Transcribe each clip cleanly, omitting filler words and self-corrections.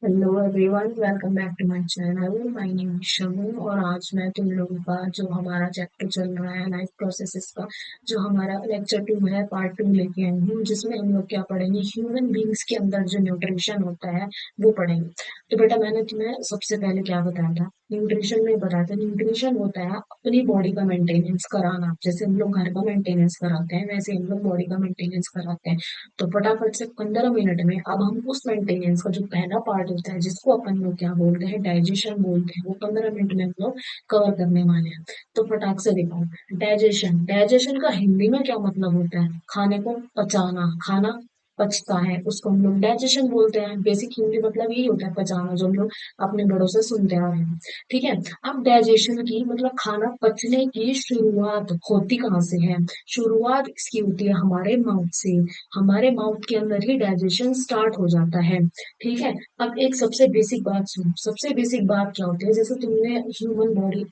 Hello everyone, welcome back to my channel. My name is Shagun और आज मैं तुम लोगों का जो हमारा चैप्टर चल रहा है लाइफ प्रोसेसेस का, जो हमारा लेक्चर 2 है, पार्ट 2 लेके आई हूँ, जिसमें हम लोग क्या पढ़ेंगे, ह्यूमन बींग्स के अंदर जो न्यूट्रिशन होता है वो पढ़ेंगे। तो बेटा, मैंने तुम्हें सबसे पहले क्या बताया था? न्यूट्रिशन में बताया था, न्यूट्रिशन होता है अपनी बॉडी का मेंटेनेंस कराना। जैसे हम लोग घर का मेंटेनेंस कराते हैं, वैसे हम लोग बॉडी का मेंटेनेंस कराते हैं। तो फटाफट से 15 मिनट में अब हम उस मेंटेनेंस का जो पहला पार्ट होता है, जिसको अपन लोग क्या बोलते हैं, डाइजेशन बोलते हैं, वो 15 मिनट में हम लोग कवर करने वाले हैं। तो फटाक से देखो, डाइजेशन डाइजेशन का हिंदी में क्या मतलब होता है? खाने को पचाना, खाना पचता है उसको हम लोग डाइजेशन बोलते हैं। बेसिक हिंदी मतलब यही होता है, पचाना, जो हम लोग अपने बड़ों से सुनते आ रहे हैं। ठीक है। अब डाइजेशन की मतलब खाना पचने की शुरुआत होती कहाँ से है? शुरुआत इसकी होती है हमारे माउथ से। हमारे माउथ के अंदर ही डाइजेशन स्टार्ट हो जाता है। ठीक है। अब एक सबसे बेसिक बात सुनो, सबसे बेसिक बात क्या होती है, जैसे तुमने ह्यूमन बॉडी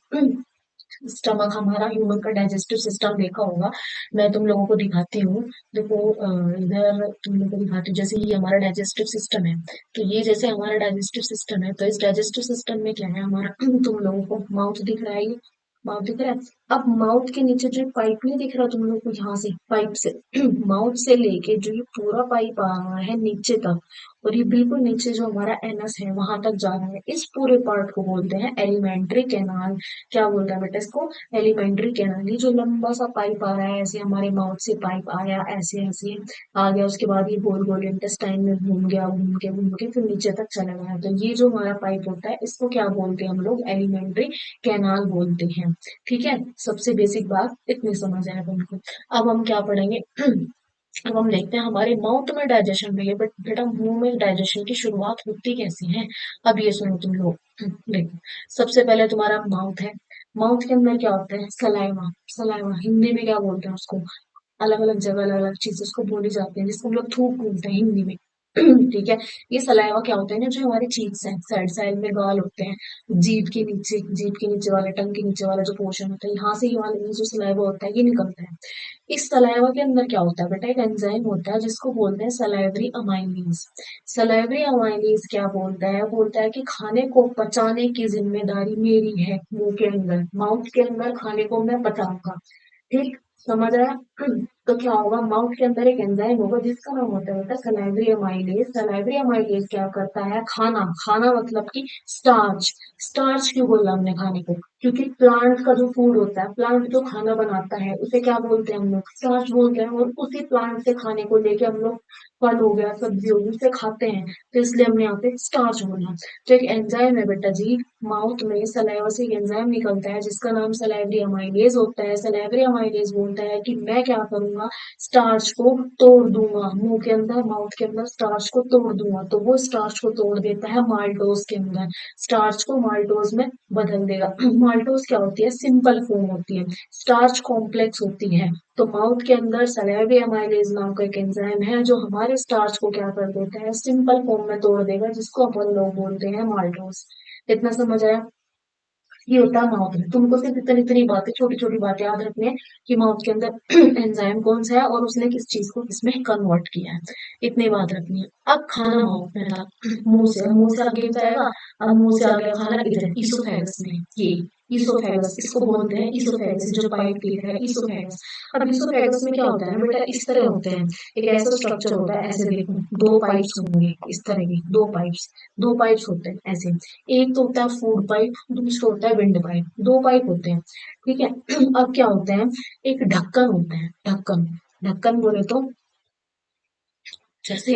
स्टमक, हमारा ह्यूमन का डाइजेस्टिव सिस्टम देखा होगा। मैं तुम लोगों को दिखाती हूँ। देखो, इधर तुम लोगों को दिखाती हूँ, जैसे ये हमारा डाइजेस्टिव सिस्टम है। तो ये जैसे हमारा डाइजेस्टिव सिस्टम है, तो इस डाइजेस्टिव सिस्टम में क्या है हमारा तुम लोगों को माउथ दिख रहा है, ये माउथ दिख रहा है। अब माउथ के नीचे जो पाइप नहीं दिख रहा तुम लोग को, यहाँ से पाइप से माउथ से लेके जो ये पूरा पाइप आ रहा है नीचे तक, और ये बिल्कुल नीचे जो हमारा एनस है वहां तक जा रहा है, इस पूरे पार्ट को बोलते हैं एलिमेंट्री कैनाल। क्या बोलता है बेटा इसको? Alimentary canal. ये जो लंबा सा पाइप आ रहा है, ऐसे हमारे माउथ से पाइप आया, ऐसे ऐसे आ गया, उसके बाद ये गोल गोल इंटेस्टाइन में घूम गया, घूम के फिर नीचे तक चला गया। तो ये जो हमारा पाइप होता है, इसको क्या बोलते हैं हम लोग? एलिमेंट्री कैनाल बोलते हैं। ठीक है। सबसे बेसिक बात इतनी समझ आया तुमको। अब हम क्या पढ़ेंगे अब हम देखते हैं हमारे माउथ में डाइजेशन में, बट बेटा मुंह में डाइजेशन की शुरुआत होती कैसी है? अब ये सुनो तुम लोग, देखो, सबसे पहले तुम्हारा माउथ है। माउथ के अंदर क्या होता है? सलाइवा। सलाइवा हिंदी में क्या बोलते हैं उसको? अलग अलग जगह अलग अलग चीज उसको बोली जाती है, जिसको हम लोग थूक बोलते हैं हिंदी में। ठीक है। ये सलाइवा क्या होता है ना, जो हमारे चीक्स हैं, साइड साइड में गाल होते हैं, जीभ के नीचे वाला, टंग के नीचे वाला जो पोर्शन होता है, यहाँ से ये वाला, ये जो सलाइवा होता है ये निकलता है। इस सलाइवा के अंदर क्या होता है बेटा? एक एंजाइम होता है जिसको बोलते हैं सलाइवरी अमाइलेज। सलाइवरी अमाइलेज क्या बोलता है? बोलता है कि खाने को पचाने की जिम्मेदारी मेरी है, मुंह के अंदर, माउथ के अंदर खाने को मैं पचाऊंगा। ठीक, समझ आया? तो क्या होगा, माउथ के अंदर एक एंजाइम होगा जिसका नाम होता है बेटा सलाइवरी अमाइलेज। सलाइवरी अमाइलेज क्या करता है? खाना, खाना मतलब कि स्टार्च। स्टार्च क्यों बोला हमने खाने को? क्योंकि प्लांट का जो फूड होता है, प्लांट जो खाना बनाता है, उसे क्या बोलते हैं हम लोग? स्टार्च बोलते हैं। और उसी प्लांट से खाने को लेके हम लोग, फल हो गया, सब्जी होगी, उसे खाते हैं। तो इसलिए हमने यहाँ पे स्टार्च बोला। तो एक एंजाइम है बेटा जी, माउथ में सलाइवा से एक एंजाइम निकलता है जिसका नाम सलाइवरी अमाइलेज होता है। सलाइवरी अमाइलेज बोलता है कि मैं क्या करूंगा, स्टार्च को तोड़ दूंगा, मुंह के अंदर, माउथ के अंदर स्टार्च को तोड़ दूंगा। तो वो स्टार्च को तोड़ देता है माल्टोज के अंदर, स्टार्च को माल्टोज में बदल देगा। माल्टोज क्या होती है? सिंपल फॉर्म होती है, स्टार्च कॉम्प्लेक्स होती है। तो माउथ के अंदर सलाइवरी अमाइलेज नाम का एक एंजाइम है जो हमारे स्टार्च को क्या कर देता है? सिंपल फॉर्म में तोड़ देगा, जिसको अपन लोग बोलते हैं माल्टोज। इतना समझ आया? ये होता है माउथ में। तुमको सिर्फ इतनी इतनी बातें, छोटी छोटी बातें याद रखनी है कि माउथ के अंदर एंजाइम कौन सा है और उसने किस चीज को किसमें कन्वर्ट किया है। इतनी बात रखनी है। अब खाना माउथ में था, मुंह से आगे जाएगा। अब मुंह से आगे खाना इधर ईसोफेगस में, ये ईसोफेगस, इसको बोलते हैं ईसोफेगस, जो पाइप दिख रहा है ईसोफेगस। अब ईसोफेगस में क्या होता है ना बेटा, इस तरह होते हैं, एक ऐसा स्ट्रक्चर होता है, ऐसे देखो, दो पाइप्स होंगे इस तरह के, दो पाइप्स होते हैं ऐसे। एक तो होता है फूड पाइप, दूसरा होता है विंड पाइप, दो पाइप होते हैं। ठीक है। अब क्या होते हैं, एक ढक्कन होता है, ढक्कन। ढक्कन बोले तो जैसे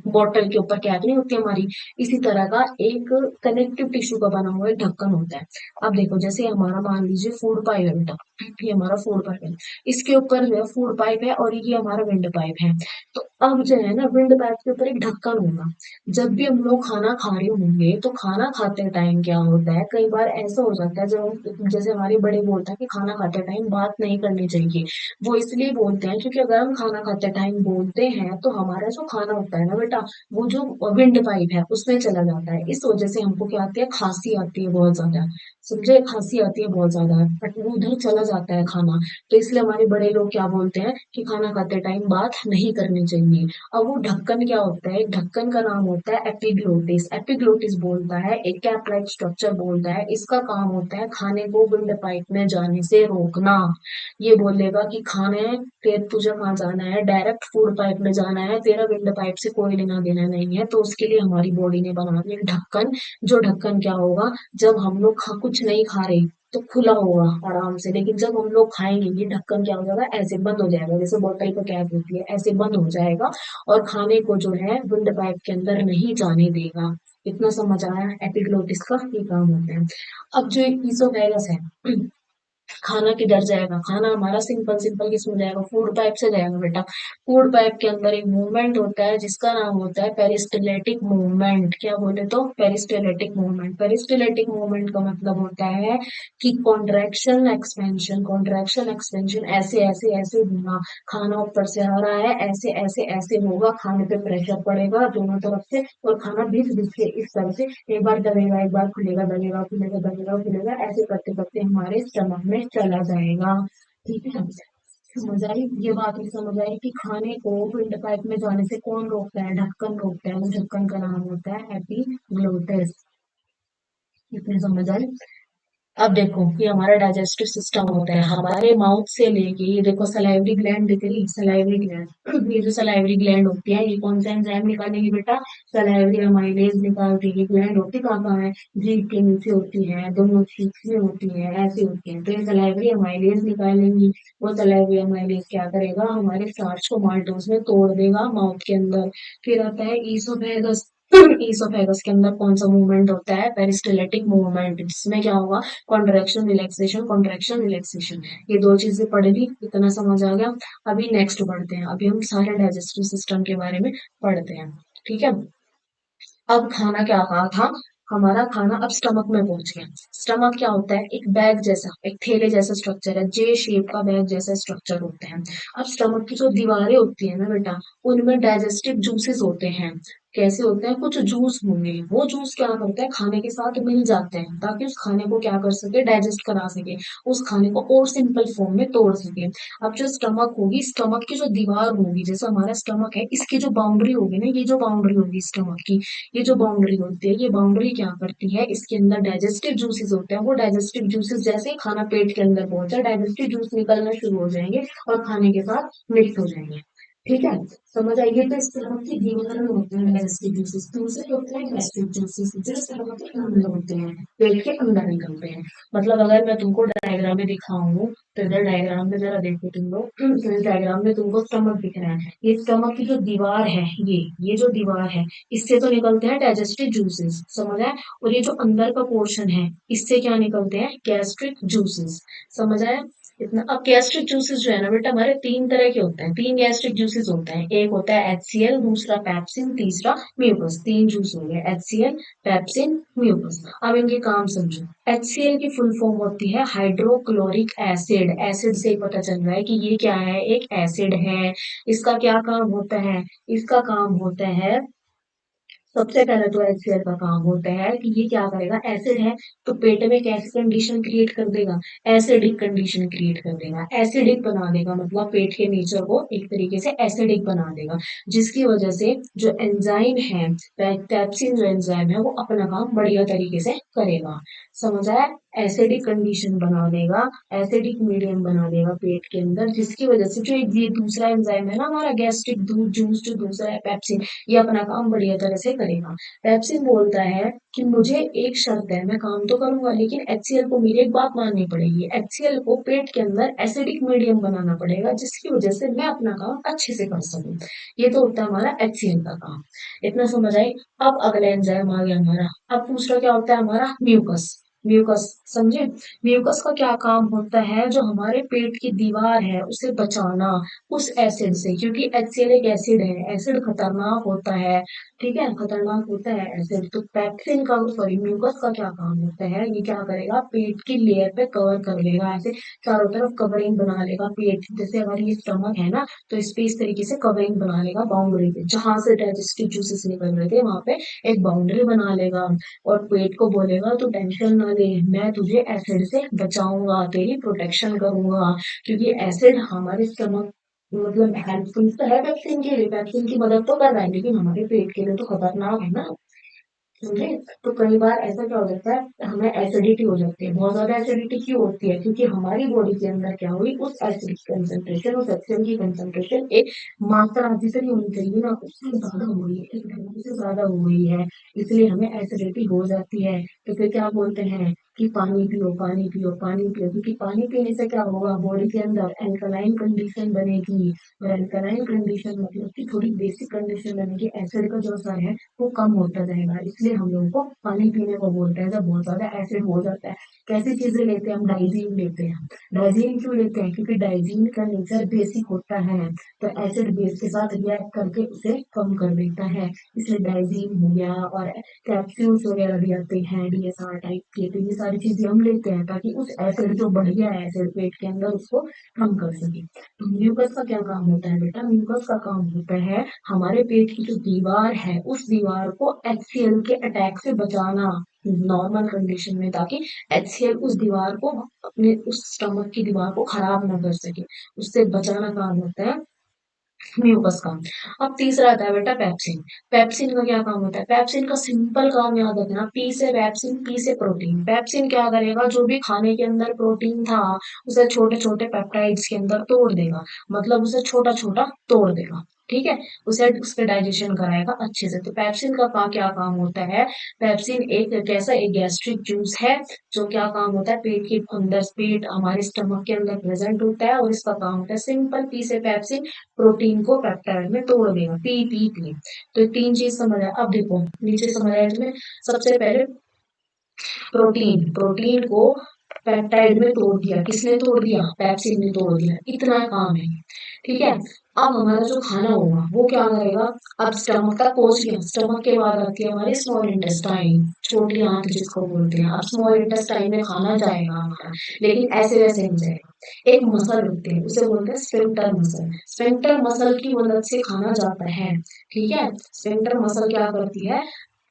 बॉटल के ऊपर कैप नहीं होती हमारी, इसी तरह का एक कनेक्टिव टिश्यू का बना हुआ एक ढक्कन होता है। अब देखो, जैसे हमारा मान लीजिए फूड पाइप है बेटा, ये हमारा फूड पाइप है, इसके ऊपर जो है फूड पाइप है और ये हमारा विंड पाइप है। तो अब जो है ना, विंड पाइप के ऊपर एक ढक्कन होगा। जब भी हम लोग खाना खा रहे होंगे, तो खाना खाते टाइम क्या होता है, कई बार ऐसा हो जाता है, जब जैसे हमारे बड़े बोलते हैं कि खाना खाते टाइम बात नहीं करनी चाहिए। वो इसलिए बोलते हैं क्योंकि अगर हम खाना खाते टाइम बोलते हैं तो हमारा जो खाना होता है ना बेटा, वो जो विंड पाइप है उसमें चला जाता है। इस वजह से हमको क्या आती है, खांसी आती है बहुत ज्यादा। समझे? खांसी आती है बहुत ज्यादा, बट वो उधर चला जाता है खाना, तो इसलिए हमारे बड़े लोग क्या बोलते हैं कि खाना खाते टाइम बात नहीं करनी चाहिए। अब वो ढक्कन क्या होता है, एक ढक्कन का नाम होता है एपिग्लोटिस। एपिग्लोटिस बोलता है, एक कैप लाइक स्ट्रक्चर बोलता है, इसका काम होता है खाने को विंड पाइप में जाने से रोकना। ये बोलेगा कि खाने तुझे कहाँ जाना है, डायरेक्ट फूड पाइप में जाना है, तेरा विंड पाइप से कोई लेना देना नहीं है। तो उसके लिए हमारी बॉडी ने बना दिया एक ढक्कन। जो ढक्कन क्या होगा, जब हम लोग कुछ नहीं खा रहे तो खुला होगा आराम से, लेकिन जब हम लोग खाएंगे ये ढक्कन क्या हो जाएगा, ऐसे बंद हो जाएगा, जैसे बोतल का कैप होती है ऐसे बंद हो जाएगा, और खाने को जो है विंड पाइप के अंदर नहीं जाने देगा। इतना समझ आया, एपिग्लोटिस का ये काम होता है। अब जो ईसोफेगस है, खाना किधर जाएगा, खाना हमारा सिंपल सिंपल किसमें जाएगा, फूड पाइप से जाएगा बेटा। फूड पाइप के अंदर एक मूवमेंट होता है जिसका नाम होता है पेरिस्टलेटिक मूवमेंट। क्या बोले तो, पेरिस्टलेटिक मूवमेंट। पेरिस्टलेटिक मूवमेंट का मतलब होता है कि कॉन्ट्रैक्शन एक्सपेंशन, कॉन्ट्रैक्शन एक्सपेंशन, ऐसे ऐसे ऐसे होना। खाना ऊपर से आ रहा है, ऐसे ऐसे ऐसे होगा, खाने पे प्रेशर पड़ेगा दोनों तरफ से, और खाना भिज भिज के इस तरह से एक बार दबेगा, एक बार खुलेगा, दबेगा खुलेगा, दबेगा खुलेगा, ऐसे करते करते हमारे स्टमक में चला जाएगा। ठीक है, समझ आई ये बात, नहीं समझ आई कि खाने को विंड पाइप में जाने से कौन रोकता है, ढक्कन रोकता है। वो ढक्कन का नाम होता है एपिग्लोटिस। इतनी समझ आई। अब देखो, ये हमारा डाइजेस्टिव सिस्टम होता है, हमारे माउथ से लेके ये देखो सलाइवरी ग्लैंड दिख रही, सलाइवरी ग्लैंड, ये जो सलाइवरी ग्लैंड होती है ये कौन सा एंजाइम निकालेगी बेटा, सलाइवरी अमाइलेज निकालती है। ये ग्लैंड होती कहाँ कहाँ है, जीभ के नीचे होती है, दोनों चीख में होती है, ऐसी होती है, तो ये सलाइवरी अमाइलेज निकालेंगी। वो सलाइवरी अमाइलेज क्या करेगा, हमारे स्टार्च को माल्टोज में तोड़ देगा माउथ के अंदर। फिर आता है ईसोफेगस। ईसोफेगस के अंदर कौन सा मूवमेंट होता है, पेरिस्टलेटिक मूवमेंट, जिसमें क्या होगा, कॉन्ट्रैक्शन रिलैक्सेशन, कॉन्ट्रैक्शन रिलैक्सेशन। ये दो चीजें पढ़ ली, इतना समझ आ गया। अभी नेक्स्ट पढ़ते हैं, अभी हम सारे डाइजेस्टिव सिस्टम के बारे में पढ़ते हैं। ठीक है, अब खाना क्या कहा था, हमारा खाना अब स्टमक में पहुंच गया। स्टमक क्या होता है, एक बैग जैसा, एक थैले जैसा स्ट्रक्चर है, जे शेप का बैग जैसा स्ट्रक्चर होता है। अब स्टमक की जो दीवारें होती है ना बेटा, उनमें डाइजेस्टिव जूसेस होते हैं। कैसे होते हैं, कुछ जूस होंगे, वो जूस क्या करते हैं खाने के साथ मिल जाते हैं, ताकि उस खाने को क्या कर सके, डाइजेस्ट करा सके, उस खाने को और सिंपल फॉर्म में तोड़ सके। अब जो स्टमक होगी, स्टमक की जो दीवार होगी, जैसे हमारा स्टमक है, इसकी जो बाउंड्री होगी ना, ये जो बाउंड्री होगी स्टमक की, ये जो बाउंड्री होती है, ये बाउंड्री क्या करती है, इसके अंदर डाइजेस्टिव जूसेस होते हैं। वो डाइजेस्टिव जूसेस जैसे ही खाना पेट के अंदर पहुंचा, डाइजेस्टिव जूस निकलना शुरू हो जाएंगे और खाने के साथ मिक्स हो जाएंगे। ठीक है, समझ आइए। तो इस तरह की दीवार में होते हैं डाइजेस्टिव जूसेस, दूसरे होते हैं गैस्ट्रिक जूसेस, जो इस तरह के अंदर होते हैं, पेट के अंदर निकलते हैं। मतलब अगर मैं तुमको डायग्राम में दिखाऊं, तो इधर डायग्राम में जरा देखो तुम लोग, तो इस डायग्राम में तुमको स्टमक दिख रहा है, ये स्टमक की जो दीवार है, ये जो दीवार है, इससे तो निकलते हैं डाइजेस्टिव जूसेस, समझ आए। और ये जो अंदर का पोर्शन है, इससे क्या निकलते हैं, गैस्ट्रिक जूसेस, समझ आए। इतना, अब गैस्ट्रिक जूसेस जो है ना बेटा, हमारे तीन तरह के होते हैं, तीन गैस्ट्रिक जूसेस होते हैं, एक होता है HCl, दूसरा पेप्सिन, तीसरा म्यूकस। तीन जूस हो गए, HCl, पेप्सिन, म्यूकस। अब इनके काम समझो। HCl की फुल फॉर्म होती है हाइड्रोक्लोरिक एसिड। एसिड से ही पता चल रहा है कि ये क्या है, एक एसिड है। इसका क्या काम होता है, इसका काम होता है, सबसे पहले तो HCl का काम होता है कि ये क्या करेगा, एसिड है तो पेट में कैसी कंडीशन क्रिएट कर देगा, एसिडिक कंडीशन क्रिएट कर देगा, एसिडिक बना देगा, मतलब पेट के नेचर को एक तरीके से एसिडिक बना देगा, जिसकी वजह से जो एंजाइम है, पेप्सिन जो एंजाइम है, वो अपना काम बढ़िया तरीके से करेगा। समझ आया, एसिडिक कंडीशन बना देगा, एसिडिक मीडियम बना देगा पेट के अंदर, जिसकी वजह से जो ये दूसरा एंजाइम है ना हमारा गैस्ट्रिक दूध जूस, जो दूसरा है पेप्सिन, ये अपना काम बढ़िया तरह से करेगा। पेप्सिन बोलता है कि मुझे एक शर्त है, मैं काम तो करूंगा लेकिन HCl को मेरी एक बात माननी पड़ेगी, HCl को पेट के अंदर एसिडिक मीडियम बनाना पड़ेगा, जिसकी वजह से मैं अपना काम अच्छे से कर सकूं। ये तो होता है हमारा HCl का काम। इतना समझ आई। अब अगला एंजाइम आ गया हमारा, अब दूसरा क्या होता है हमारा, म्यूकस। म्यूकस, समझे। म्यूकस का क्या काम होता है, जो हमारे पेट की दीवार है उसे बचाना उस एसिड से, क्योंकि HCl एक एसिड है, एसिड खतरनाक होता है। ठीक है, खतरनाक होता है एसिड। तो पेप्सिन का, सॉरी, म्यूकस का क्या काम होता है, ये क्या करेगा, पेट की लेयर पे कवर कर लेगा, ऐसे चारों तरफ कवरिंग बना लेगा पेट, जैसे अगर ये स्टमक है ना, तो इस पे इस तरीके से कवरिंग बना लेगा, बाउंड्री पे जहां से डाइजेस्टिव जूसेस निकल रहे थे वहां पे एक बाउंड्री बना लेगा, और पेट को बोलेगा तो टेंशन ना ले, मैं तुझे एसिड से बचाऊंगा, तेरी प्रोटेक्शन करूंगा, क्योंकि एसिड हमारे स्टमक मतलब हेल्पफुल तो है पेप्सिन के लिए, पेप्सिन की मदद तो कर रहा है, लेकिन हमारे पेट के लिए तो खतरनाक है ना। समझे। तो कई बार ऐसा क्या हो जाता है, हमें एसिडिटी हो जाती है। बहुत ज्यादा एसिडिटी क्यों होती है, क्योंकि हमारी बॉडी के अंदर क्या हुई, उस एसिड की कंसंट्रेशन, उस एसिड की कंसंट्रेशन एक मात्रा जितनी होनी चाहिए ना, उससे ज्यादा हो गई है, एक ढंग से ज्यादा हो गई है, इसलिए हमें एसिडिटी हो जाती है। तो फिर क्या बोलते हैं कि पानी पियो, पानी पियो, पानी पियो, क्योंकि पानी पीने से क्या होगा, बॉडी के अंदर एल्कलाइन कंडीशन बनेगी, और एल्कलाइन कंडीशन मतलब कि थोड़ी बेसिक कंडीशन बनेगी, एसिड का जो स्तर है वो कम होता जाएगा, इसलिए हम लोगों को पानी पीने को बोलते हैं जब बहुत ज्यादा एसिड हो जाता है। कैसी चीजें लेते हैं हम, डाइजीन लेते हैं। डाइजीन क्यों लेते हैं, क्योंकि डाइजीन का नेचर बेसिक होता है, तो एसिड बेस के साथ रिएक्ट करके उसे कम कर देता है, इसलिए डाइजीन हो गया, और कैप्सूल्स वगैरह भी आते हैं डीएसआर टाइप के, तो ये सारी चीजें हम लेते हैं ताकि उस एसिड जो बढ़ गया है एसिड पेट के अंदर उसको कम कर सके। तो म्यूकस का क्या काम होता है बेटा, म्यूकस का काम होता है हमारे पेट की जो दीवार है उस दीवार को एचसीएल के अटैक से बचाना, नॉर्मल कंडीशन में, ताकि एचसीएल उस दीवार को, अपने उस स्टमक की दीवार को खराब ना कर सके, उससे बचाना काम होता है म्यूकस का। अब तीसरा आता है बेटा पेप्सिन। पेप्सिन का क्या काम होता है, पेप्सिन का सिंपल काम याद रखना, पी से पेप्सिन, पी से प्रोटीन। पेप्सिन क्या करेगा, जो भी खाने के अंदर प्रोटीन था उसे छोटे छोटे पेप्टाइड्स के अंदर तोड़ देगा, मतलब उसे छोटा छोटा तोड़ देगा, ठीक है, उसे उसका डाइजेशन कराएगा अच्छे से। तो पेप्सिन का क्या काम होता है, पेप्सिन एक कैसा, एक गैस्ट्रिक जूस है, जो क्या काम होता है, पेट के अंदर, पेट हमारे स्टमक के अंदर प्रेजेंट होता है, और इसका काम होता है सिंपल, पी से पेप्सिन प्रोटीन को पेप्टाइड में तोड़ देगा, पी पी पी। तो ये तीन चीज समझ आया। अब देखो नीचे समझ आया तुम्हें। सबसे पहले प्रोटीन, प्रोटीन को पेप्टाइड में तोड़ दिया, किसने तोड़ दिया, पेप्सिन ने तोड़ दिया, इतना काम है, ठीक है। अब हमारा जो खाना होगा वो क्या करेगा, अब स्टमक तक पहुंच गया, स्टमक के बाद आती है हमारी स्मॉल इंटेस्टाइन, छोटी आंत जिसको बोलते हैं। अब स्मॉल इंटेस्टाइन में खाना जाएगा हमारा, लेकिन ऐसे वैसे नहीं जाएगा, एक मसल होती है उसे बोलते हैं स्फिंक्टर मसल, स्फिंक्टर मसल की मदद से खाना जाता है, ठीक है। स्फिंक्टर मसल क्या करती है,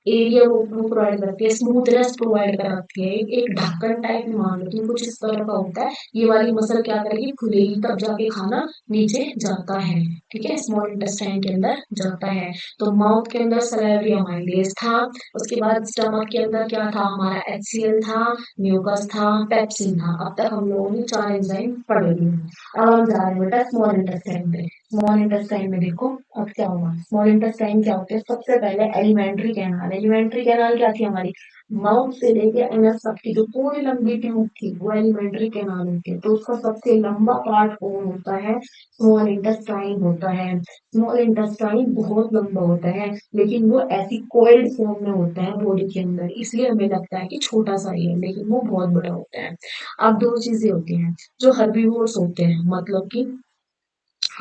एरिया वो प्रोवाइड करती है, स्मूथनेस प्रोवाइड कराती है, एक ढक्कन टाइप मान लो तुम, कुछ इस तरह का होता है, ये वाली मसल क्या करेगी, खुलेगी तब जाके खाना नीचे जाता है, ठीक है, स्मॉल इंटेस्टाइन के अंदर जाता है। तो माउथ के अंदर सलाइवरी अमाइलेज था, उसके बाद स्टमक के अंदर क्या था, हमारा एचसीएल था, म्यूकस था, पेप्सिन था। अब तक हम लोगों ने चार एंजाइम पढ़ लिए हैं। अब हम जा रहे हैं बेटा स्मॉल इंटेस्टाइन पे। स्मॉल इंटेस्टाइन में देखो अब क्या होगा, स्मॉल इंटेस्टाइन क्या होते हैं, सबसे पहले एलिमेंट्री कैनाल। एलिमेंट्री कैनाल क्या थी हमारी, माउथ से लेके एनएस तक की जो पूरी लंबी ट्यूब थी वो एलिमेंट्री कैनाल होती है। तो उसका सबसे लंबा पार्ट कौन होता है, स्मॉल इंटेस्टाइन होता है। स्मॉल इंटेस्टाइन बहुत लंबा होता है, लेकिन वो ऐसी कोल्ड फॉर्म में होता है बॉडी के अंदर, इसलिए हमें लगता है कि छोटा सा ही है, लेकिन वो बहुत बड़ा होता है। अब दो चीजें होती हैं, जो हर्बीवोर्स होते हैं, मतलब कि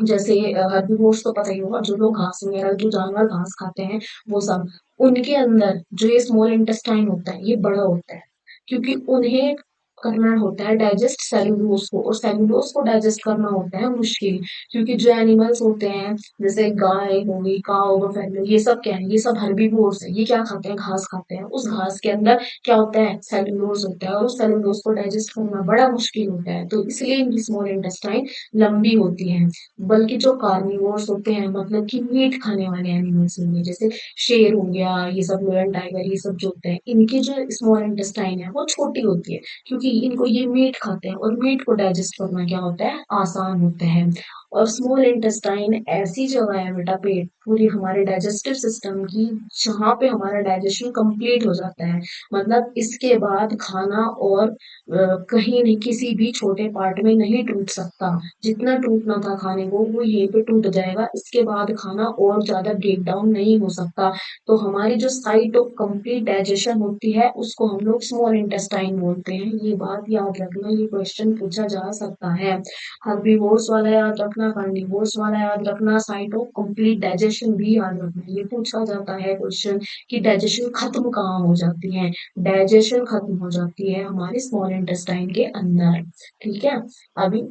जैसे हर्बीवोर्स तो पता ही होगा, जो लोग घास वगैरह, जो जानवर घास खाते हैं वो सब, उनके अंदर जो ये स्मॉल इंटेस्टाइन होता है ये बड़ा होता है, क्योंकि उन्हें करना होता है डाइजेस्ट सेल्यूलोज को, और सेल्यूलोज को डाइजेस्ट करना होता है मुश्किल, क्योंकि जो एनिमल्स होते हैं जैसे गाय हो गई, काऊ, बफेलो, ये सब क्या है, ये सब हर्बीवोर्स है, ये क्या खाते हैं, घास खाते हैं। उस घास के अंदर क्या होता है, सेल्यूलोज होता है, और उस सेल्यूलोज को डाइजेस्ट करना बड़ा मुश्किल होता है, तो इसलिए इनकी स्मॉल इंटेस्टाइन लंबी होती है। बल्कि जो कार्निवोर्स होते हैं, मतलब कि मीट खाने वाले एनिमल्स होंगे, जैसे शेर हो गया, ये सब लोयन टाइगर, ये सब जो होते हैं, इनकी जो स्मॉल इंटेस्टाइन है वो छोटी होती है, क्योंकि इनको ये मीट खाते हैं, और मीट को डाइजेस्ट करना क्या होता है, आसान होता है। और स्मॉल इंटेस्टाइन ऐसी जगह है बेटा, पेट पूरी हमारे डाइजेस्टिव सिस्टम की, जहाँ पे हमारा डाइजेशन कंप्लीट हो जाता है, मतलब इसके बाद खाना और कहीं नहीं, किसी भी छोटे पार्ट में नहीं टूट सकता, जितना टूटना था खाने को वो यहीं पे टूट जाएगा, इसके बाद खाना और ज्यादा ब्रेक डाउन नहीं हो सकता। तो हमारी जो साइट ऑफ कंप्लीट डाइजेशन होती है उसको हम लोग स्मॉल इंटेस्टाइन बोलते हैं, ये बात याद रखना, ये क्वेश्चन पूछा जा सकता है। हर्बीवोर्स वाला याद रखना, कार्निवोर्स वाला याद रखना, साइट ऑफ कंप्लीट डाइजेशन भी याद रखना, ये पूछा जाता है क्वेश्चन कि डाइजेशन खत्म कहाँ हो जाती है, डाइजेशन खत्म हो जाती है हमारे स्मॉल इंटेस्टाइन के अंदर, ठीक है। अभी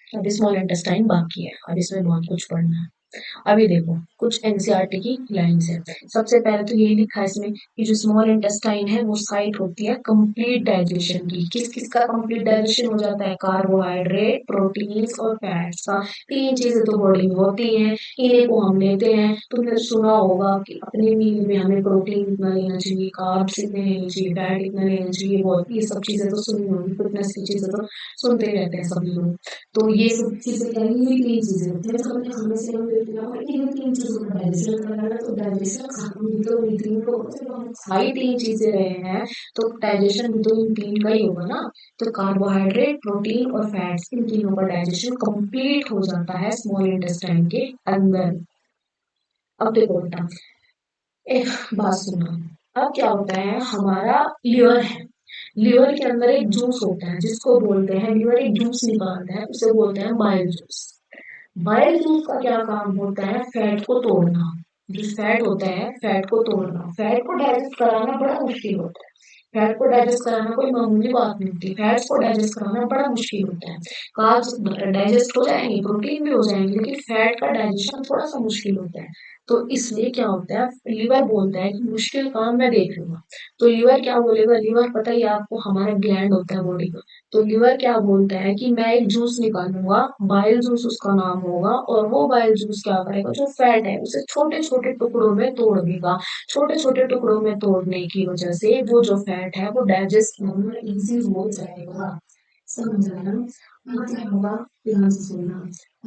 अभी स्मॉल इंटेस्टाइन बाकी है, अब इसमें बहुत कुछ पढ़ना है। अभी देखो कुछ एनसीईआरटी की लाइंस है। सबसे पहले तो यही लिखा है इसमें कि जो स्मॉल इंटेस्टाइन है वो साइट होती है कंप्लीट डाइजेशन की। किस किस का कंप्लीट डाइजेशन हो जाता है? कार्बोहाइड्रेट, प्रोटीन्स और फैट्स का। तीन चीजें तो बॉडी में होती हैं, इन्हीं को हम लेते हैं। तुमने सुना होगा कि अपने मील में हमें प्रोटीन कितना लेना चाहिए, कार्ब्स कितने लेने चाहिए, फैट कितना लेना चाहिए, बहुत ये सब चीजें तो सुनी होंगी, फिटनेस की चीजें तो सुनते रहते हैं सभी लोग। तो ये सब चीजें क्या है? ये तीन चीजें होती हैं जो हमें खाने से हम लेते हैं, और इन तीन चीजों का डाइजेशन करना है। तो डाइजेशन खाने भी तो इन तीन को, जब हम खा ही तीन चीजें रहे हैं तो डाइजेशन भी तो इन तीन का ही होगा ना। तो कार्बोहाइड्रेट, प्रोटीन और फैट्स, इन तीनों का डाइजेशन कंप्लीट हो जाता है स्मॉल इंटेस्टाइन के अंदर। अब देखो बेटा, एक बात सुनो। अब क्या होता है, हमारा लिवर है, लिवर के अंदर एक जूस होता है जिसको बोलते हैं, लिवर एक जूस निकालता है उसे बोलते हैं बाइल जूस। बाइल जूस का क्या काम होता है? फैट को तोड़ना। जो फैट होता है फैट को तोड़ना, फैट को डाइजेस्ट कराना बड़ा मुश्किल होता है। फैट को डाइजेस्ट कराना कोई मामूली बात नहीं होती, फैट्स को डाइजेस्ट कराना बड़ा मुश्किल होता है। कार्ब्स डाइजेस्ट हो जाएंगे, प्रोटीन भी हो जाएंगे, लेकिन फैट का डाइजेशन थोड़ा सा मुश्किल होता है। तो इसलिए क्या होता है, लीवर बोलता है कि मुश्किल काम मैं देख लूंगा। तो लीवर क्या बोलेगा? लीवर पता ही है आपको, हमारा ग्लैंड होता है बॉडी का। तो लिवर क्या बोलता है कि मैं एक जूस निकालूंगा, बाइल जूस उसका नाम होगा, और वो बाइल जूस क्या करेगा, जो फैट है उसे छोटे छोटे टुकड़ों में तोड़ देगा। छोटे छोटे टुकड़ों में तोड़ने की वजह से वो जो फैट है वो डाइजेस्ट होना इजी हो जाएगा। समझ आया ना? अब क्या होगा, ध्यान से सुनना।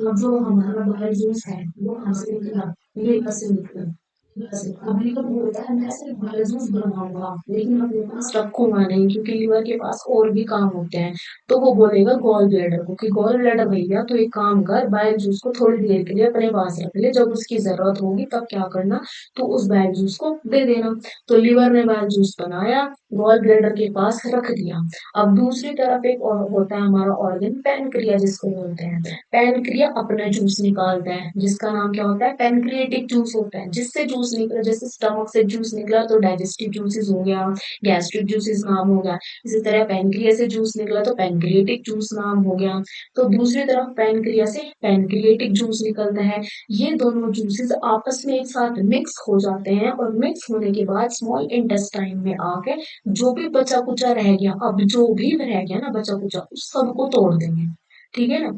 अब जो हमारा बाइल जूस है वो कहाँ से निकला? लिवर से निकला। अब लिवर बोलता है मैं सिर्फ बाइल जूस बनाऊंगा, लेकिन अपने पास रखूंगा नहीं, क्योंकि लिवर के पास और भी काम होते हैं। तो वो बोलेगा गॉल ब्लैडर को कि गॉल ब्लैडर भैया तो एक काम कर, बाइल जूस को थोड़ी देर के लिए अपने पास रख ले, जब उसकी जरूरत होगी तब क्या करना, तो उस बाइल जूस को दे देना। तो लिवर ने बाइल जूस बनाया, गॉल ब्लैडर के पास रख दिया। अब दूसरी तरफ एक और होता है हमारा ऑर्गन, पैनक्रिया जिसको बोलते हैं। पैनक्रिया अपना जूस निकालता है जिसका नाम क्या होता है? पैनक्रिएटिक जूस होता है। जिससे जूस निकला, जैसे स्टमक से जूस निकला तो डाइजेस्टिव जूसेस हो गया, गैस्ट्रिक जूसेस नाम हो गया। इसी तरह पैनक्रिया से जूस निकला तो पैनक्रिएटिक जूस नाम हो गया। तो दूसरी तरफ पैनक्रिया से पैनक्रिएटिक जूस निकलता है। ये दोनों जूसेस आपस में एक साथ मिक्स हो जाते हैं, और मिक्स होने के बाद स्मॉल इंटेस्टाइन में आके जो भी बचा कुचा रह गया, अब जो भी रह गया ना बचा कुचा, उस सबको तोड़ देंगे। ठीक है ना?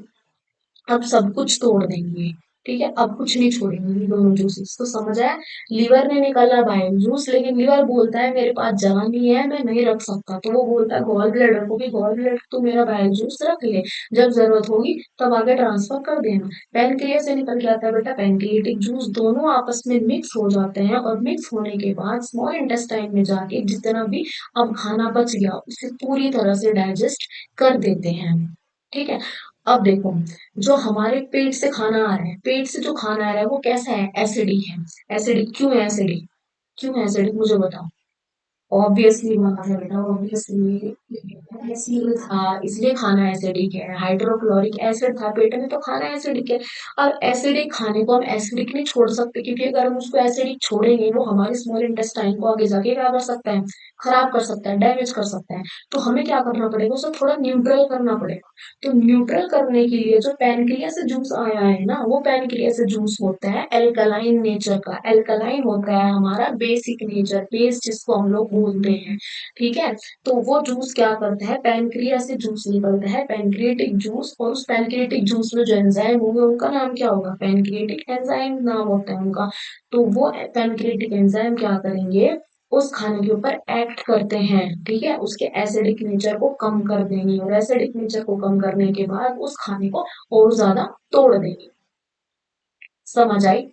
अब सब कुछ तोड़ देंगे। ठीक है, अब कुछ नहीं छोड़ेंगे ये दोनों जूसेस। तो समझ आया? लीवर ने निकाला बाइल जूस, लेकिन लीवर बोलता है मेरे पास जगह नहीं है, मैं नहीं रख सकता। तो वो बोलता है गॉल ब्लैडर को भी, गॉल ब्लैडर तू मेरा बाइल जूस रख ले, जब जरूरत होगी तब आगे ट्रांसफर कर देना। पैनक्रिया से निकल के आता है बेटा पैनक्रिएटिक जूस, दोनों आपस में मिक्स हो जाते हैं, और मिक्स होने के बाद स्मॉल इंटेस्टाइन में जाके जितना भी अब खाना बच गया उसे पूरी तरह से डाइजेस्ट कर देते हैं। ठीक है। अब देखो, जो हमारे पेट से खाना आ रहा है, पेट से जो खाना आ रहा है वो कैसा है? एसिडिक है। एसिडिक क्यों है? एसिडिक क्यों है? एसिडिक मुझे बताओ। ऑब्वियसली बात है बेटा, ऑब्वियसली एसिड था इसलिए खाना एसिडिक है। हाइड्रोक्लोरिक एसिड था पेट में तो खाना एसिडिक है। और एसिडिक खाने को हम एसिडिक नहीं छोड़ सकते, क्योंकि अगर हम उसको एसिडिक छोड़ेंगे वो हमारे स्मॉल इंटेस्टाइन को आगे जाके क्या कर सकता है? खराब कर सकता है, डैमेज कर सकता है। तो हमें क्या करना पड़ेगा? उसे थोड़ा न्यूट्रल करना पड़ेगा। तो न्यूट्रल करने के लिए जो पैनक्रिया से जूस आया है ना, वो पैनक्रिया से जूस होता है एल्कलाइन नेचर का। एल्कलाइन होता है हमारा बेसिक नेचर, बेस जिसको हम लोग बोलते हैं। ठीक है। तो वो जूस क्या करता है, पैनक्रिया से जूस निकलता है पैनक्रिएटिक जूस, और उस पैनक्रिएटिक जूस में जो एंजाइम होंगे उनका नाम क्या होगा? पैनक्रिएटिक एंजाइम नाम होता है उनका। तो वो पैनक्रिएटिक एंजाइम क्या करेंगे, उस खाने के ऊपर एक्ट करते हैं। ठीक है, उसके एसिडिक नेचर को कम कर देंगे, और एसिडिक नेचर को कम करने के बाद उस खाने को और ज्यादा तोड़ देंगे। समझ आई?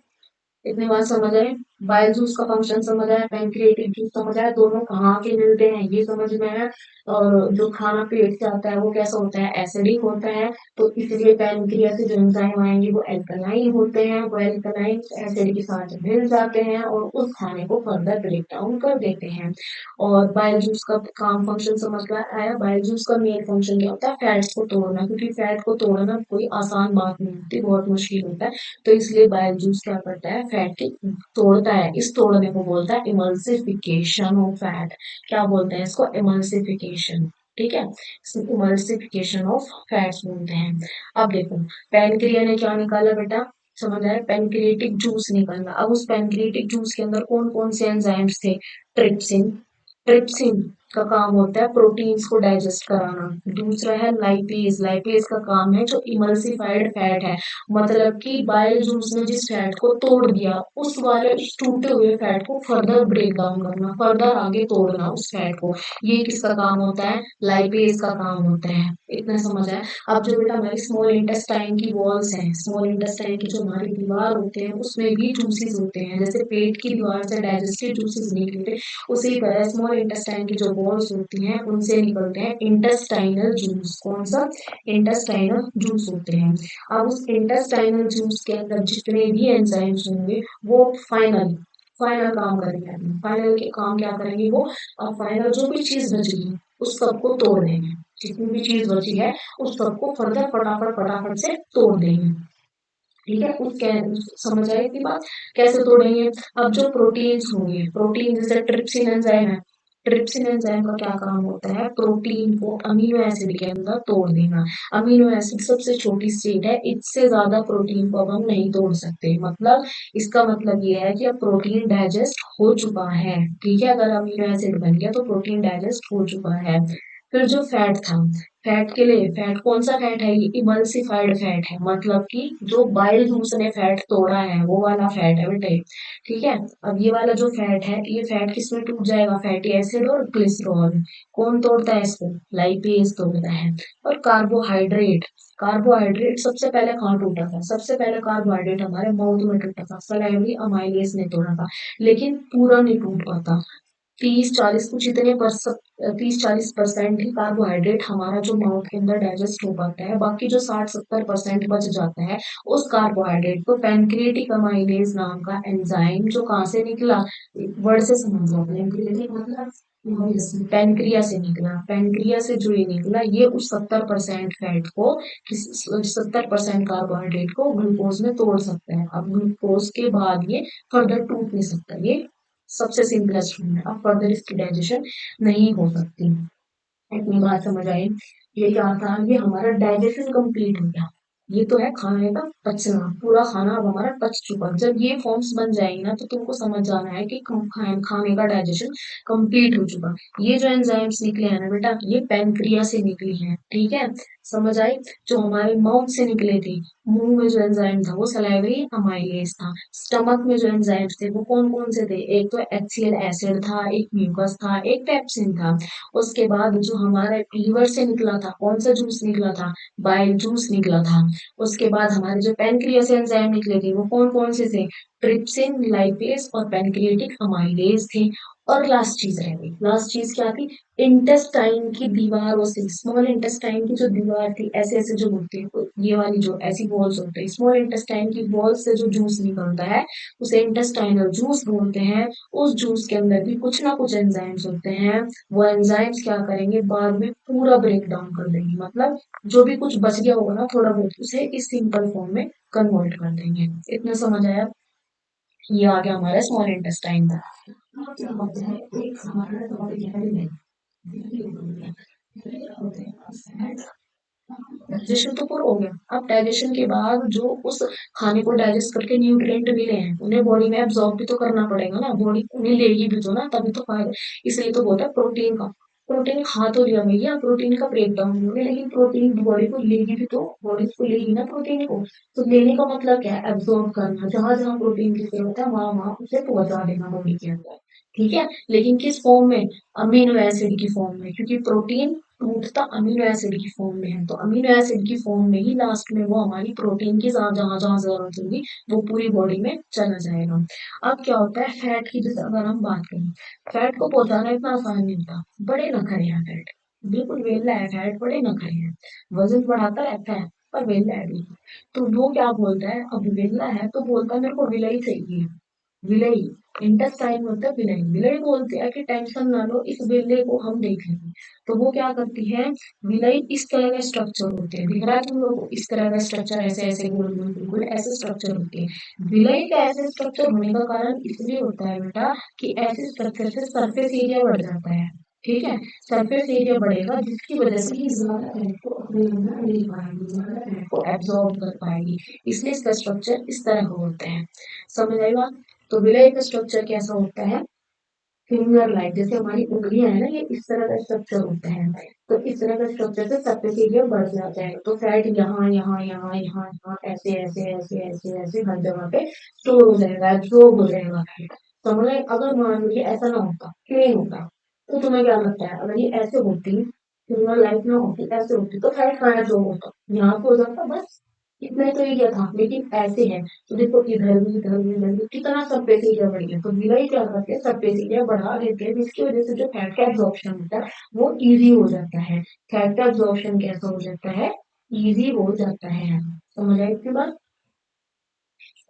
इतनी बात समझ आए? बाइल जूस का फंक्शन समझ आया, पैनक्रिएटिक जूस समझ आया, दोनों कहाँ के मिलते हैं ये समझ में आया। और जो खाना पेट से आता है वो कैसा होता है? एसिडिक होता है। तो इसलिए पैनक्रिया से जो एंजाइम आएंगे वो एल्कलाइन होते हैं, वो एल्कलाइन एसिड के साथ मिल जाते हैं और उस खाने को फर्दर ब्रेक डाउन कर देते हैं। और बाइल जूस का काम फंक्शन समझ में आया। बाइल जूस का मेन फंक्शन क्या होता है? फैट्स को तोड़ना, क्योंकि फैट को तोड़ना कोई आसान बात नहीं होती, बहुत मुश्किल होता है। तो इसलिए बाइल जूस क्या करता है? फैट की तोड़ता है। इस तोड़ने को बोलता है इमल्सिफिकेशन ऑफ फैट। क्या बोलते हैं इसको? इमल्सिफिकेशन। ठीक है, इमल्सिफिकेशन ऑफ फैट्स बोलते हैं। अब देखो, पैनक्रिया ने क्या निकाला बेटा? समझ आया, पैनक्रिएटिक जूस निकलना। अब उस पैनक्रिएटिक जूस के अंदर कौन कौन से एंजाइम्स थे? ट्रिप्सिन। ट्रिप्सिन का काम होता है प्रोटीन्स को डाइजेस्ट कराना। दूसरा है लाइपेज। लाइपेज का काम है जो इमल्सिफाइड फैट है, मतलब कि बाइल जूस ने जिस फैट को तोड़ दिया उस वाले उस टूटे हुए फैट को फर्दर ब्रेक डाउन करना, फर्दर आगे तोड़ना उस फैट को। ये किसका काम होता है? लाइपेज का काम होता है। इतना समझ आया। अब जो बेटा हमारी स्मॉल इंटेस्टाइन की वॉल्स हैं, स्मॉल इंटेस्टाइन की जो हमारी दीवार होते हैं उसमें भी जूसेस होते हैं। जैसे पेट की दीवार से डाइजेस्टिव जूसेस निकलते, उसी तरह स्मॉल इंटेस्टाइन की जो वॉल्स होती हैं उनसे निकलते हैं इंटेस्टाइनल जूस। कौन सा? इंटेस्टाइनल जूस होते हैं। अब उस इंटेस्टाइनल जूस के अंदर जितने भी एंजाइम्स होंगे वो फाइनल फाइनल काम करेंगे। फाइनल के काम क्या करेंगे वो? अब फाइनल जो भी चीज बची है उस सबको तोड़ देंगे। जितनी भी चीज बची है उस सबको फर्दर फटाफट फटाफट से तोड़ देंगे। ठीक है, समझ आए इतनी बात? कैसे तोड़ेंगे? अब जो प्रोटीन्स होंगे, प्रोटीन जैसे ट्रिप्सिन एंजाइम है, ट्रिप्सिन एंजाइम का क्या काम होता है? प्रोटीन को अमीनो एसिड के अंदर तोड़ देना। अमीनो एसिड सबसे छोटी स्टेट है, इससे ज्यादा प्रोटीन को अब हम नहीं तोड़ सकते। मतलब इसका मतलब ये है कि अब प्रोटीन डाइजेस्ट हो चुका है। ठीक है, अगर अमीनो एसिड बन गया तो प्रोटीन डाइजेस्ट हो चुका है। फिर जो फैट था, फैट के लिए, फैट कौन सा फैट है? ये इमल्सिफाइड फैट है, मतलब कि जो बाइल जूस ने फैट तोड़ा है वो वाला फैट है बेटे। ठीक है, अब ये वाला जो फैट है ये फैट किसमें टूट जाएगा? फैटी एसिड और ग्लिसरॉल। कौन तोड़ता है इसको? लाइपेज तोड़ता है। और कार्बोहाइड्रेट, कार्बोहाइड्रेट सबसे पहले कहाँ टूटा था? सबसे पहले कार्बोहाइड्रेट हमारे माउथ में टूटा था, सलाइवरी अमाइलेज ने तोड़ा था। लेकिन पूरा नहीं टूट पाता। 30-40 कुछ इतने 30-40% ही कार्बोहाइड्रेट हमारा जो माउथ के अंदर डाइजेस्ट हो पाता है, बाकी जो 60-70% बच जाता है उस कार्बोहाइड्रेट को पैनक्रिएटिक अमाइलेज नाम का एंजाइम जो कहाँ से निकला? वर्ड से समझ लो, पैनक्रिएटिक मतलब पैनक्रिया से निकला। पैनक्रिया से जो ये निकला ये उस 70% फैट को, 70% कार्बोहाइड्रेट को ग्लूकोज में तोड़ सकता है। अब ग्लूकोज के बाद ये फर्दर टूट नहीं सकता। ये सबसे सिंपलेस्ट फॉर्म है। अब फर्दर इसकी डाइजेशन नहीं हो सकती। इतनी बात समझ आई? ये क्या था? ये हमारा डाइजेशन कंप्लीट हो गया। ये तो है खाने का पचना, पूरा खाना अब हमारा पच चुका। जब ये फॉर्म्स बन जाएंगे ना तो तुमको समझ जाना है कि खाने का डाइजेशन कंप्लीट हो चुका। ये जो एंजाइम्स निकले हैं ना बेटा ये पैनक्रिया से निकली हैं। ठीक है, समझ आई? जो हमारे माउथ से निकले थे, मुंह में जो एंजाइम था वो सलाइवरी अमाइलेज था। स्टमक में जो एंजाइम्स थे वो कौन कौन से थे? एक तो एचसीएल एसिड था, एक म्यूकस था, एक पेप्सिन था। उसके बाद जो हमारे लीवर से निकला था कौन सा जूस निकला था? बाइल जूस निकला था। उसके बाद हमारे जो पैनक्रियास से एंजाइम निकले थे वो कौन कौन से थे? ट्रिप्सिन, लाइपेज और पैनक्रिएटिक अमाइलेज थे। और लास्ट चीज रह गई। लास्ट चीज क्या थी? इंटेस्टाइन की दीवारों से, स्मॉल इंटेस्टाइन की जो दीवार थी, ऐसे ऐसे जो होती है ये वाली जो ऐसी वॉल्स होते हैं, स्मॉल इंटेस्टाइन की वॉल्स से जो जूस निकलता है उसे इंटेस्टाइनल जूस बोलते हैं। उस जूस के अंदर भी कुछ ना कुछ एंजाइम्स होते हैं। वो एंजाइम्स क्या करेंगे? बाद में पूरा ब्रेक डाउन कर देंगे। मतलब जो भी कुछ बच गया होगा ना थोड़ा बहुत उसे इस सिंपल फॉर्म में कन्वर्ट कर देंगे। इतना समझ आया? ये आ गया हमारा स्मॉल इंटेस्टाइन का। अब क्या होता है, एक हमारा टॉपिक है डाइजेशन तो पूरा हो गया। अब डाइजेशन के बाद जो उस खाने को डाइजेस्ट करके न्यूट्रिएंट मिले हैं उन्हें बॉडी में एब्जॉर्ब भी तो करना पड़ेगा ना, बॉडी उन्हें लेगी भी तो ना, तभी तो फायदा। इसलिए तो बोलता है प्रोटीन का, प्रोटीन खा तो लिया भैया, प्रोटीन का ब्रेक डाउन हो गया, लेकिन प्रोटीन बॉडी को लेगी भी तो, बॉडी को लेगी ना प्रोटीन को। तो लेने का मतलब क्या है? एब्जॉर्ब करना, जहां जहां प्रोटीन की जरूरत है वहां वहां उसे पहुंचा देना बॉडी के अंदर। ठीक है, लेकिन किस फॉर्म में? अमीनो एसिड की फॉर्म में, क्योंकि प्रोटीन टूटता अमीनो एसिड की फॉर्म में है, तो अमीनो एसिड की फॉर्म में ही लास्ट में वो हमारी प्रोटीन की जहां जहां जहां जरूरत होगी वो पूरी बॉडी में चला जाएगा। अब क्या होता है फैट की, जैसे अगर हम बात करें, फैट को पहुंचाना इतना आसान नहीं होता। बड़े नखरे हैं फैट, बिल्कुल वेला है फैट, बड़े नखरे हैं, वजन बढ़ाता रहता है पर वेला है बिल्कुल। तो वो क्या बोलता है, अब वेला है तो बोलता है मेरे को विलई चाहिए। विलई, इंटेस्टाइन होता है विलई। विलई बोलते हैं कि टेंशन ना लो इस विलय को हम देख लेंगे। तो वो क्या करती है? विलय इस तरह का स्ट्रक्चर होते हैं, दिख रहा है तुम लोग को? इस तरह का स्ट्रक्चर, ऐसे ऐसे गोल गोल बिल्कुल ऐसे स्ट्रक्चर होते हैं। विलय का ऐसे स्ट्रक्चर होने का कारण इसलिए होता है बेटा कि ऐसे स्ट्रक्चर से सरफेस एरिया बढ़ जाता है। ठीक है, सरफेस एरिया बढ़ेगा जिसकी वजह से ये ज्यादा ब्रेन में ले पाएगी, मतलब फैट को एब्जॉर्ब कर पाएगी। इसलिए इसका स्ट्रक्चर इस तरह होता है। समझ आई बात? तो विलय का स्ट्रक्चर कैसा होता है? फिंगर लाइक, जैसे हमारी उंगलियां है ना, ये इस तरह का स्ट्रक्चर होता है। तो इस तरह का स्ट्रक्चर से सरफेस एरिया बढ़ जाता है, तो फैट यहाँ यहाँ यहाँ यहाँ यहाँ ऐसे ऐसे ऐसे ऐसे ऐसे हर जगह पे स्टोर हो जाएगा, एब्जॉर्ब हो जाएगा फैट। समझ आए? अगर मान लीजिए ऐसा ना होता, प्लेन होता, तो तुम्हें क्या लगता है, अगर ये ऐसे होती, फिंगर लाइक ना होती, ऐसे होती, तो फैट कहाँ एब्जॉर्ब होता? यहाँ पे हो जाता बस। इतना ही तो एरिया था, लेकिन ऐसे है, तो देखो इधर भी इधर भी इधर भी कितना सरफेस एरिया बढ़ गया। तो विलाई क्या करते हैं, सरफेस एरिया बढ़ा देते हैं, जिसकी वजह से जो फैट का एब्जॉर्प्शन होता है वो इजी हो जाता है। फैट का एब्जॉर्प्शन कैसा हो जाता है? इजी हो जाता है। समझ आई इसके बाद?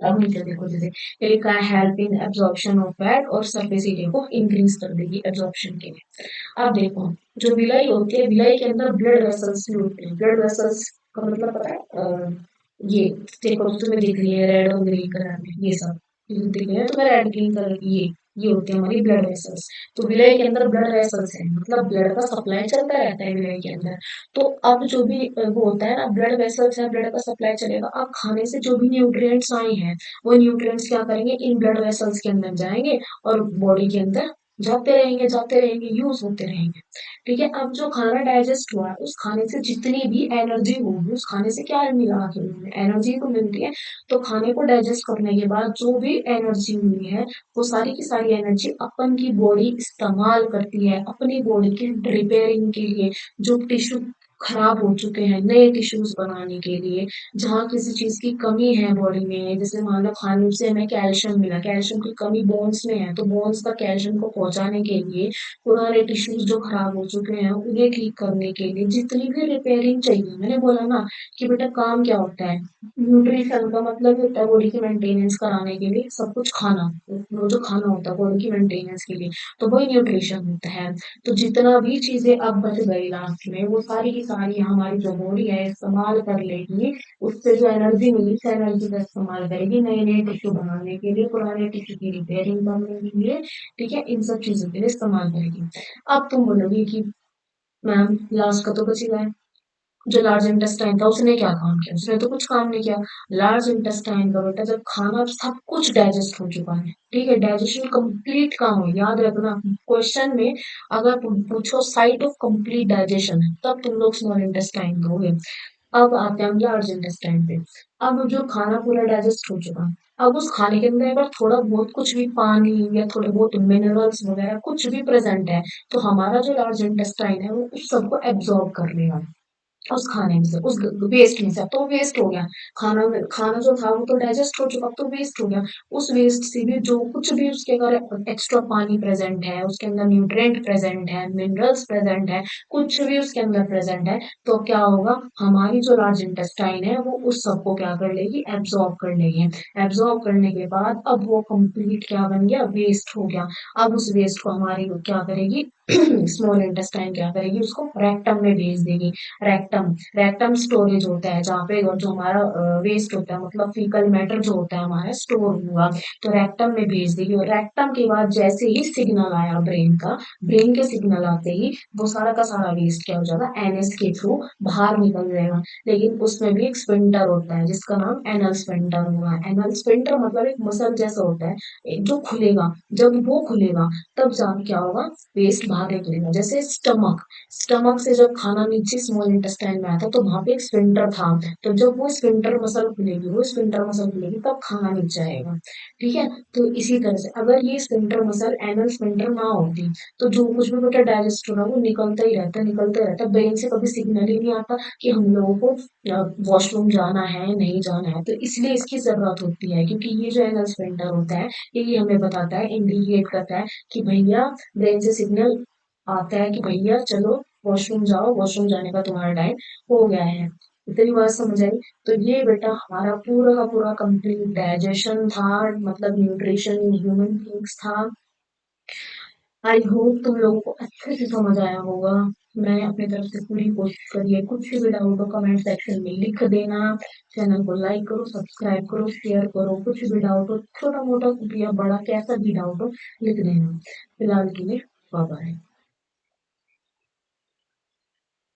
अब नीचे देखो, जैसे ये लिखा है help in absorption of fat, और सरफेस एरिया को इंक्रीज कर देगी एब्जॉर्प्शन के लिए। अब देखो, जो विलाई होती है, विलाई के अंदर ब्लड वेसल्स भी होते हैं। ब्लड वेसल्स का मतलब पता है? ये देखो, तुम्हें दिख रही है रेड और ग्रीन कलर में, ये सब दिख रहे हैं तुम्हें रेड ग्रीन कलर की, ये होती है हमारी ब्लड वेसल्स। तो विलाई के अंदर ब्लड वेसल्स है, मतलब ब्लड का सप्लाई चलता रहता है विलाई के अंदर। तो अब जो भी वो होता है ना, ब्लड वेसल्स है, ब्लड का सप्लाई चलेगा। अब खाने से जो भी न्यूट्रिएंट्स आए हैं, वो न्यूट्रिएंट्स क्या करेंगे, इन ब्लड वेसल्स के अंदर जाएंगे और बॉडी के अंदर जाते रहेंगे, यूज होते रहेंगे। ठीक है? अब जो खाना डाइजेस्ट हुआ है, उस खाने से जितनी भी एनर्जी होगी, उस खाने से क्या मिला आखिर में, एनर्जी तो मिलती है। तो खाने को डाइजेस्ट करने के बाद जो भी एनर्जी हुई है, वो सारी की सारी एनर्जी अपन की बॉडी इस्तेमाल करती है अपनी बॉडी की रिपेयरिंग के लिए। जो टिश्यू खराब हो चुके हैं, नए टिश्यूज बनाने के लिए। जहाँ किसी चीज की कमी है बॉडी में, जैसे मान लो खाने से हमें कैल्शियम मिला, कैल्शियम की कमी बोन्स में है, तो बोन्स का कैल्शियम को पहुंचाने के लिए, पुराने टिश्यूज जो खराब हो चुके हैं उन्हें ठीक करने के लिए जितनी भी रिपेयरिंग चाहिए, मैंने बोला ना कि बेटा काम क्या होता है, न्यूट्रिशन का मतलब होता है बॉडी की मेंटेनेंस कराने के लिए सब कुछ खाना। वो जो खाना होता है बॉडी की मेंटेनेंस के लिए, तो वही न्यूट्रिशन होता है। तो जितना भी चीजें अब बच गई लास्ट में, वो सारी की सारी हमारी जो बॉडी है इस्तेमाल कर लेगी। उससे जो एनर्जी मिली, उस एनर्जी का इस्तेमाल करेगी नए नए टिश्यू बनाने के लिए, पुराने टिश्यू की रिपेयरिंग करने के लिए। ठीक है? इन सब चीजों के लिए इस्तेमाल करेगी। अब तुम बोलोगी कि मैम लास्ट का तो बच ही गया, जो लार्ज इंटेस्टाइन था उसने क्या काम किया? उसने तो कुछ काम नहीं किया। लार्ज इंटेस्टाइन का बेटा जब खाना सब कुछ डाइजेस्ट हो चुका है, ठीक है, डाइजेशन कंप्लीट काम हो, याद रखना क्वेश्चन में अगर पूछो साइट ऑफ कंप्लीट डाइजेशन है, तब तुम लोग स्मॉल इंटेस्टाइन कहोगे। अब आते हैं हम लार्ज इंटेस्टाइन पे। अब जो खाना पूरा डाइजेस्ट हो चुका, अब उस खाने के अंदर अगर थोड़ा बहुत कुछ भी पानी या थोड़े बहुत मिनरल्स वगैरह कुछ भी प्रेजेंट है, तो हमारा जो लार्ज इंटेस्टाइन है वो उस सबको एब्जॉर्ब कर लेगा उस खाने में से, उस वेस्ट में से। अब तो वेस्ट हो गया खाना, खाना जो था वो तो डाइजेस्ट हो चुका, अब तो वेस्ट हो गया। उस वेस्ट से भी जो कुछ भी उसके अगर एक्स्ट्रा पानी प्रेजेंट है, उसके अंदर न्यूट्रिएंट प्रेजेंट है, मिनरल्स प्रेजेंट है, कुछ भी उसके अंदर प्रेजेंट है, तो क्या होगा, हमारी जो लार्ज इंटेस्टाइन है वो उस सबको क्या कर लेगी, एब्जॉर्ब कर लेगी। एब्जॉर्ब करने के बाद अब वो कंप्लीट क्या बन गया, वेस्ट हो गया। अब उस वेस्ट को हमारी क्या करेगी, स्मॉल इंटेस्टाइन क्या करेगी, उसको रेक्टम में भेज देगी। रेक्टम, रेक्टम स्टोरेज होता है जहाँ पे जो हमारा वेस्ट होता है, मतलब फीकल मैटर जो होता है हमारा स्टोर हुआ, तो रेक्टम में भेज देगी। और रेक्टम के बाद जैसे ही सिग्नल आया ब्रेन का, ब्रेन के सिग्नल आते ही वो सारा का सारा वेस्ट क्या हो जाएगा, एनएस के थ्रू बाहर निकल जाएगा। लेकिन उसमें भी एक स्फिंक्टर होता है जिसका नाम एनल स्फिंक्टर हुआ है। एनल स्फिंक्टर मतलब एक मसल जैसा होता है, जो खुलेगा, जब वो खुलेगा तब जाके क्या होगा, वेस्ट बाहर निकलेगा। जैसे स्टमक, स्टमक से जब खाना नीचे स्मॉल इंटेस्टाइन में आता तो वहां पे एक स्फिंक्टर था, तो जब वो स्फिंक्टर मसल खुलेगी, वो स्फिंक्टर मसल खुलेगी तब खाना नीचे आएगा। ठीक है? तो इसी तरह से अगर ये स्फिंक्टर मसल एनल स्फिंक्टर ना होती, तो जो कुछ भी बेटा डाइजेस्ट हो रहा है वो निकलता ही रहता, निकलता रहता, ब्रेन से कभी सिग्नल ही नहीं आता कि हम लोगों को वॉशरूम जाना है नहीं जाना है। तो इसलिए इसकी जरूरत होती है, क्योंकि ये जो एनल स्फिंक्टर होता है, ये हमें बताता है, इंडिकेट करता है कि भैया, ब्रेन से सिग्नल आता है कि भैया चलो वॉशरूम जाओ, वॉशरूम जाने का तुम्हारा टाइम हो गया है। इतनी बात समझ आई? तो ये बेटा हमारा पूरा का पूरा कंप्लीट डाइजेशन था, मतलब न्यूट्रिशन इन ह्यूमन बींग्स था। आई होप तुम लोगों को अच्छे से समझ आया होगा। मैं अपनी तरफ से पूरी कोशिश करी है। कुछ भी डाउट हो कमेंट सेक्शन में लिख देना। चैनल को लाइक करो, सब्सक्राइब करो, शेयर करो। कुछ भी डाउट हो, छोटा मोटा या बड़ा कैसा भी डाउट हो, लिख देना। फिलहाल के लिए बाय बाय।